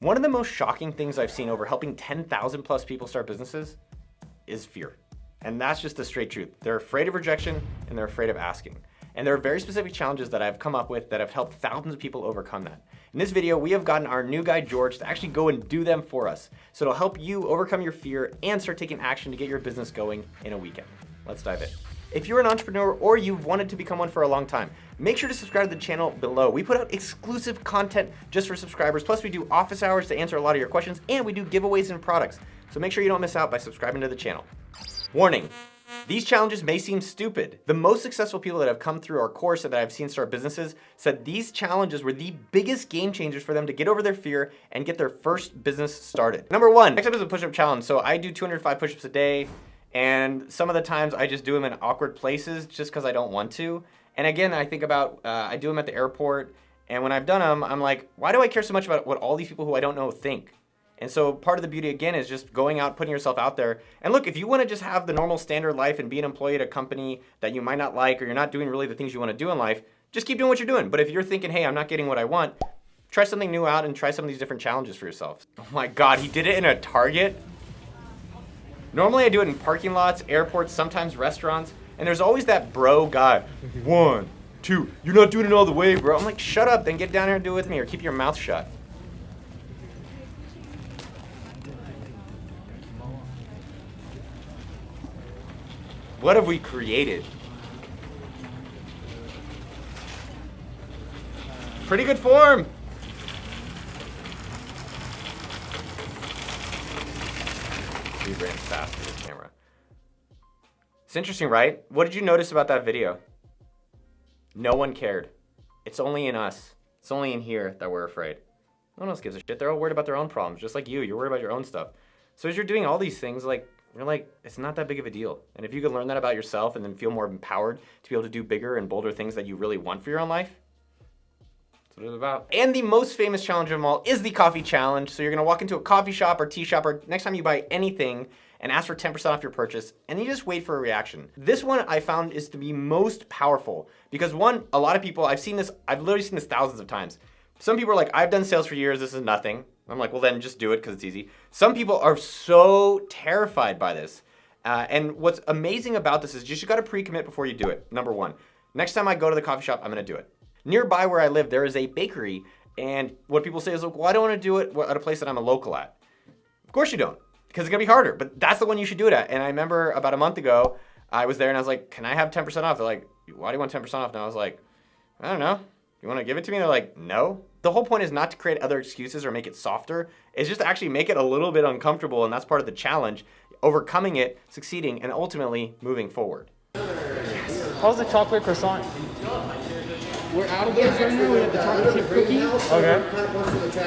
One of the most shocking things I've seen over helping 10,000 plus people start businesses is fear. And that's just the straight truth. They're afraid of rejection and they're afraid of asking. And there are very specific challenges that I've come up with that have helped thousands of people overcome that. In this video, we have gotten our new guy, George, to actually go and do them for us. So it'll help you overcome your fear and start taking action to get your business going in a weekend. Let's dive in. If you're an entrepreneur or you've wanted to become one for a long time, make sure to subscribe to the channel below. We put out exclusive content just for subscribers. Plus we do office hours to answer a lot of your questions, and we do giveaways and products. So make sure you don't miss out by subscribing to the channel. Warning, these challenges may seem stupid. The most successful people that have come through our course and that I've seen start businesses said these challenges were the biggest game changers for them to get over their fear and get their first business started. Number one, next up is a push-up challenge. So I do 205 push-ups a day. And some of the times I just do them in awkward places just because I don't want to. And again, I think about, I do them at the airport. And when I've done them, I'm like, why do I care so much about what all these people who I don't know think? And so part of the beauty, again, is just going out, putting yourself out there. And look, if you want to just have the normal standard life and be an employee at a company that you might not like, or you're not doing really the things you want to do in life, just keep doing what you're doing. But if you're thinking, hey, I'm not getting what I want, try something new out and try some of these different challenges for yourself. Oh my God, he did it in a Target. Normally I do it in parking lots, airports, sometimes restaurants, and there's always that bro guy. 1, 2, you're not doing it all the way, bro. I'm like, shut up, then get down here and do it with me, or keep your mouth shut. What have we created? Pretty good form. He ran fast with his camera. It's interesting, right? What did you notice about that video? No one cared. It's only in us. It's only in here that we're afraid. No one else gives a shit. They're all worried about their own problems, just like you. You're worried about your own stuff. So as you're doing all these things, you're like, it's not that big of a deal. And if you can learn that about yourself and then feel more empowered to be able to do bigger and bolder things that you really want for your own life, that's what it's about. And the most famous challenge of them all is the coffee challenge. So you're gonna walk into a coffee shop or tea shop or next time you buy anything and ask for 10% off your purchase, and you just wait for a reaction. This one I found is to be most powerful because one, a lot of people, I've literally seen this thousands of times. Some people are like, I've done sales for years, this is nothing. I'm like, well then just do it because it's easy. Some people are so terrified by this. And what's amazing about this is you just gotta pre-commit before you do it, number one. Next time I go to the coffee shop, I'm gonna do it. Nearby where I live, there is a bakery, and what people say is, like, well, I don't want to do it at a place that I'm a local at. Of course you don't, because it's going to be harder, but that's the one you should do it at. And I remember about a month ago, I was there and I was like, can I have 10% off? They're like, why do you want 10% off? And I was like, I don't know. You want to give it to me? They're like, no. The whole point is not to create other excuses or make it softer. It's just to actually make it a little bit uncomfortable, and that's part of the challenge, overcoming it, succeeding, and ultimately moving forward. How's the chocolate croissant? We're out of those right now. We have the chocolate chip cookie. Okay.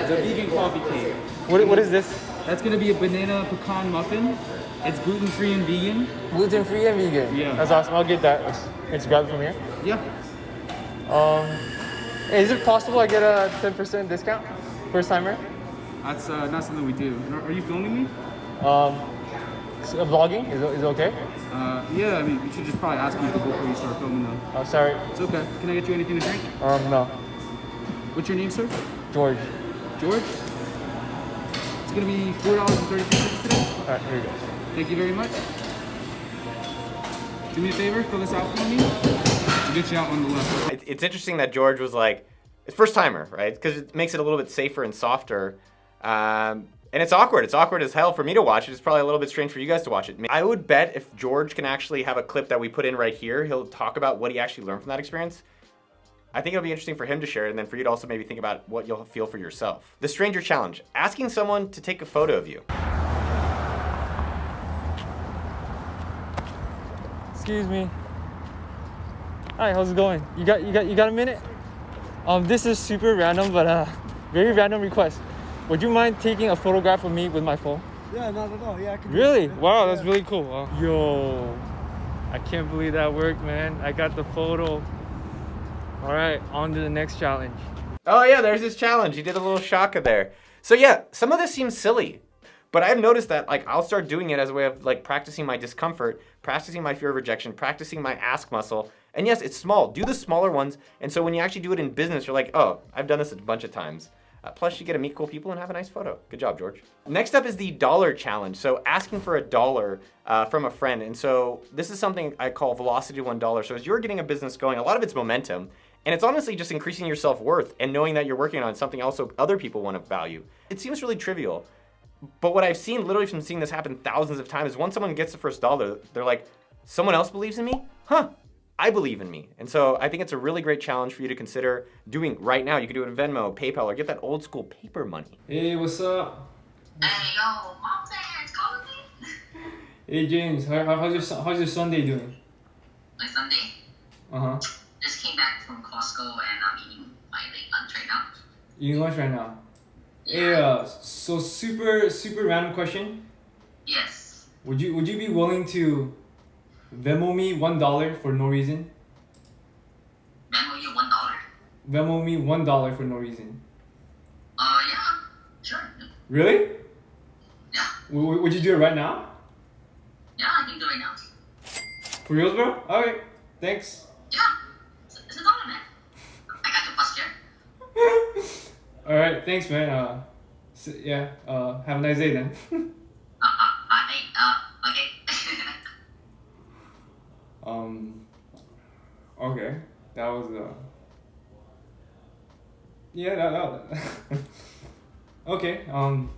The vegan coffee cake. What is this? That's gonna be a banana pecan muffin. It's gluten-free and vegan. Gluten-free and vegan. Yeah. That's awesome. I'll get that. Let's grab it from here. Yeah. Is it possible I get a 10% discount? First timer? That's not something we do. Are you filming me? So vlogging? Is it okay? Yeah. I mean, you should just probably ask me before you start filming though. Oh, sorry. It's okay. Can I get you anything to drink? No. What's your name, sir? George. George. It's gonna be $4.33 today. All right, here you go. Thank you very much. Do me a favor, fill this out for me. I'll get you out on the left. It's interesting that George was like, it's first timer, right? Because it makes it a little bit safer and softer. And it's awkward. It's awkward as hell for me to watch it. It's probably a little bit strange for you guys to watch it. I would bet if George can actually have a clip that we put in right here, he'll talk about what he actually learned from that experience. I think it'll be interesting for him to share it, and then for you to also maybe think about what you'll feel for yourself. The stranger challenge, asking someone to take a photo of you. Excuse me. Hi, how's it going? You got a minute? This is super random, but very random request. Would you mind taking a photograph of me with my phone? Yeah, not at all. Yeah, I can do Really? that. Wow, Yeah. that's really cool. Yo, I can't believe that worked, man. I got the photo. All right, on to the next challenge. Oh yeah, there's this challenge. You did a little shaka there. So yeah, some of this seems silly, but I've noticed that I'll start doing it as a way of practicing my discomfort, practicing my fear of rejection, practicing my ask muscle. And yes, it's small. Do the smaller ones. And so when you actually do it in business, you're like, oh, I've done this a bunch of times. Plus, you get to meet cool people and have a nice photo. Good job, George. Next up is the dollar challenge. So asking for $1 from a friend. And so this is something I call velocity $1. So as you're getting a business going, a lot of it's momentum. And it's honestly just increasing your self-worth and knowing that you're working on something also other people want to value. It seems really trivial. But what I've seen, literally from seeing this happen thousands of times, is once someone gets the first dollar, they're like, someone else believes in me? Huh, I believe in me. And so I think it's a really great challenge for you to consider doing right now. You can do it in Venmo, PayPal, or get that old school paper money. Hey, what's up? Hey, yo, mom fans calling me? Hey, James, how's your Sunday doing? My Sunday? Uh-huh. Just came back from Costco and I'm eating my late lunch right now. Eating lunch right now? Hey, so super random question. Yes. Would you be willing to Venmo me $1 for no reason? Venmo you $1? Venmo me $1 for no reason. Yeah, sure. Really? Yeah, Would you do it right now? yeah, I can do it right now. For reals, bro? Alright, thanks. Yeah, it's a dollar, man. I got your posture. Alright, thanks, man. Have a nice day then. Okay. Okay. That was that okay. No,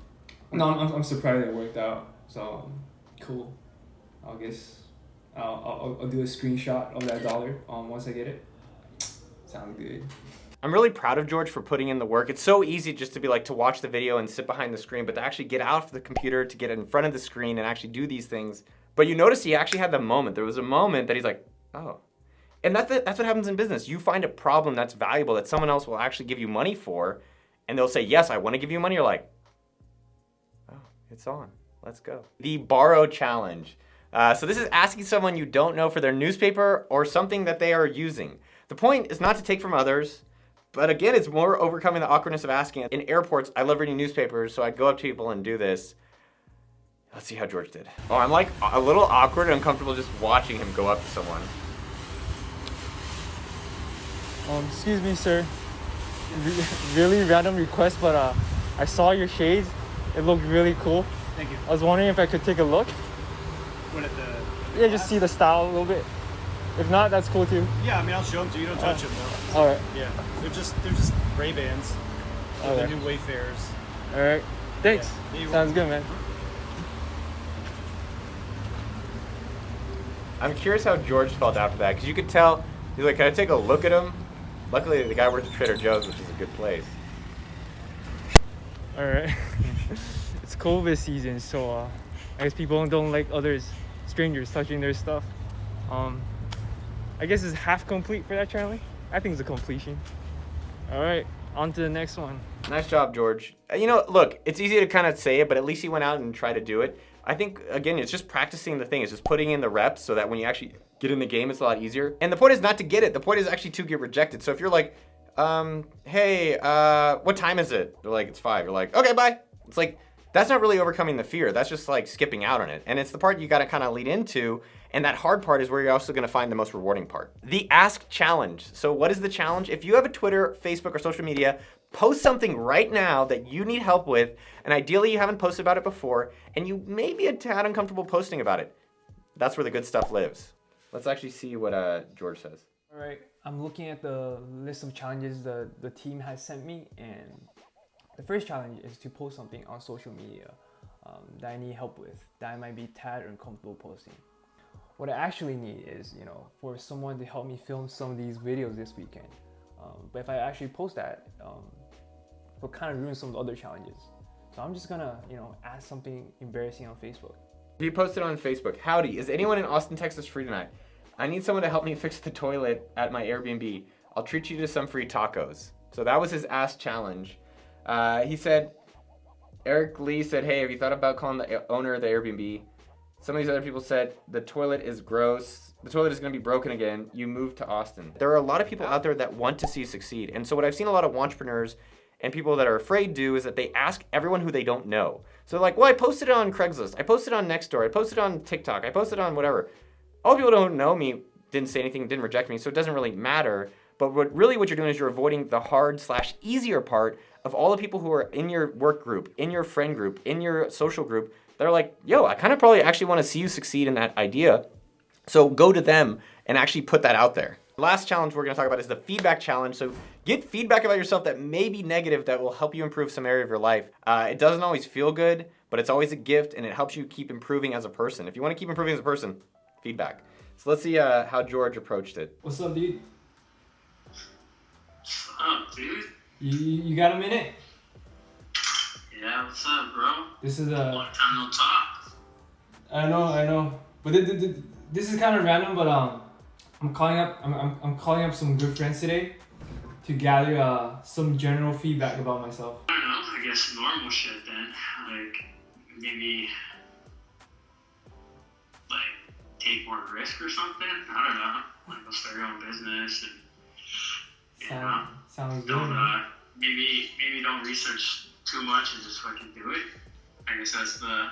I'm surprised it worked out. So cool. I guess I'll do a screenshot of that dollar once I get it. Sounds good. I'm really proud of George for putting in the work. It's so easy just to be like to watch the video and sit behind the screen, but to actually get out of the computer, to get in front of the screen and actually do these things. But you notice he actually had the moment. There was a moment that he's like, oh. And that's what happens in business. You find a problem that's valuable that someone else will actually give you money for, and they'll say, yes, I want to give you money. You're like, oh, it's on. Let's go. The borrow challenge. So this is asking someone you don't know for their newspaper or something that they are using. The point is not to take from others, but again, it's more overcoming the awkwardness of asking. In airports, I love reading newspapers, so I'd go up to people and do this. Let's see how George did. Oh, I'm like a little awkward and uncomfortable just watching him go up to someone. Excuse me, sir. Really random request, but I saw your shades. It looked really cool. Thank you. I was wondering if I could take a look. What at the? Yeah, just see the style a little bit. If not, that's cool too. Yeah, I mean I'll show them to you. Don't touch them though. All right. Yeah, they're just Ray-Bans. All The right. new Wayfarers. All right. Thanks. Yeah, you're Sounds good, man. I'm curious how George felt after that, because you could tell, he's like, can I take a look at him? Luckily, the guy works at Trader Joe's, which is a good place. All right. It's COVID season, so I guess people don't like strangers touching their stuff. I guess it's half complete for that challenge. I think it's a completion. All right, on to the next one. Nice job, George. You know, look, it's easy to kind of say it, but at least he went out and tried to do it. I think, again, it's just practicing the thing. It's just putting in the reps so that when you actually get in the game, it's a lot easier. And the point is not to get it. The point is actually to get rejected. So if you're like, hey, what time is it? They're like, it's 5. You're like, okay, bye. It's like, that's not really overcoming the fear. That's just like skipping out on it. And it's the part you got to kind of lead into. And that hard part is where you're also going to find the most rewarding part. The ask challenge. So what is the challenge? If you have a Twitter, Facebook, or social media, post something right now that you need help with, and ideally you haven't posted about it before, and you may be a tad uncomfortable posting about it. That's where the good stuff lives. Let's actually see what George says. All right, I'm looking at the list of challenges the team has sent me, and the first challenge is to post something on social media that I need help with, that I might be tad uncomfortable posting. What I actually need is, for someone to help me film some of these videos this weekend. But if I actually post that, it'll kind of ruin some of the other challenges. So I'm just gonna, ask something embarrassing on Facebook. He posted on Facebook, howdy, is anyone in Austin, Texas free tonight? I need someone to help me fix the toilet at my Airbnb. I'll treat you to some free tacos. So that was his ask challenge. He said, Eric Lee said, hey, have you thought about calling the owner of the Airbnb? Some of these other people said, the toilet is gross. The toilet is going to be broken again. You moved to Austin. There are a lot of people out there that want to see you succeed. And so what I've seen a lot of entrepreneurs and people that are afraid do is that they ask everyone who they don't know. So they're like, well, I posted it on Craigslist. I posted on Nextdoor. I posted on TikTok. I posted on whatever. All people don't know me, didn't say anything, didn't reject me, so it doesn't really matter. But what you're doing is you're avoiding the hard/easier part of all the people who are in your work group, in your friend group, in your social group, they're like, yo, I kind of probably actually want to see you succeed in that idea. So go to them and actually put that out there. Last challenge we're going to talk about is the feedback challenge. So get feedback about yourself that may be negative that will help you improve some area of your life. It doesn't always feel good, but it's always a gift, and it helps you keep improving as a person. If you want to keep improving as a person, feedback. So let's see how George approached it. What's up, dude? What's up, dude? You got a minute? Yeah, what's up, bro? This is a. Long time no talk. I know. But this is kind of random, but I'm calling up some good friends today to gather some general feedback about myself. I don't know, I guess normal shit then. Like, maybe, like, take more risk or something? I don't know. Like, go start your own business and, you know, Sounds good, don't, man. maybe don't research too much and just fucking do it. I guess that's the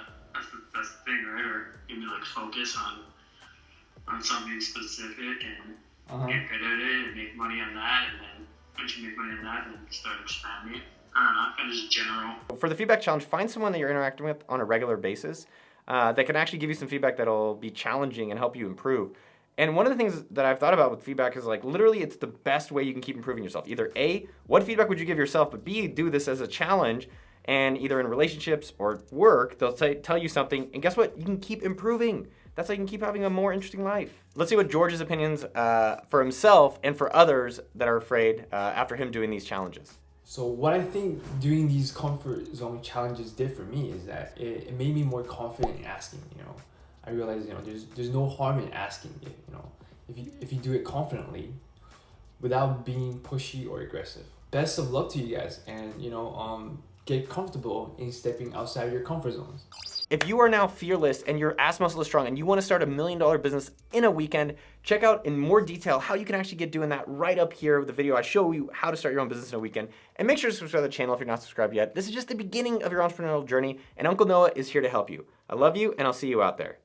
thing, right? Or maybe, like, focus on something specific and get good at it and make money on that, and then once you make money on that, then start expanding. I don't know, kind of just general. For the feedback challenge, find someone that you're interacting with on a regular basis that can actually give you some feedback that'll be challenging and help you improve. And one of the things that I've thought about with feedback is like literally it's the best way you can keep improving yourself. Either A, what feedback would you give yourself, but B, do this as a challenge, and either in relationships or work, they'll tell you something, and guess what? You can keep improving. That's how you can keep having a more interesting life. Let's see what George's opinions for himself and for others that are afraid after him doing these challenges. So what I think doing these comfort zone challenges did for me is that it made me more confident in asking. I realized there's no harm in asking. If you do it confidently, without being pushy or aggressive. Best of luck to you guys, and get comfortable in stepping outside of your comfort zones. If you are now fearless and your ass muscle is strong and you want to start $1 million business in a weekend, check out in more detail how you can actually get doing that right up here with the video. I show you how to start your own business in a weekend. And make sure to subscribe to the channel if you're not subscribed yet. This is just the beginning of your entrepreneurial journey, and Uncle Noah is here to help you. I love you, and I'll see you out there.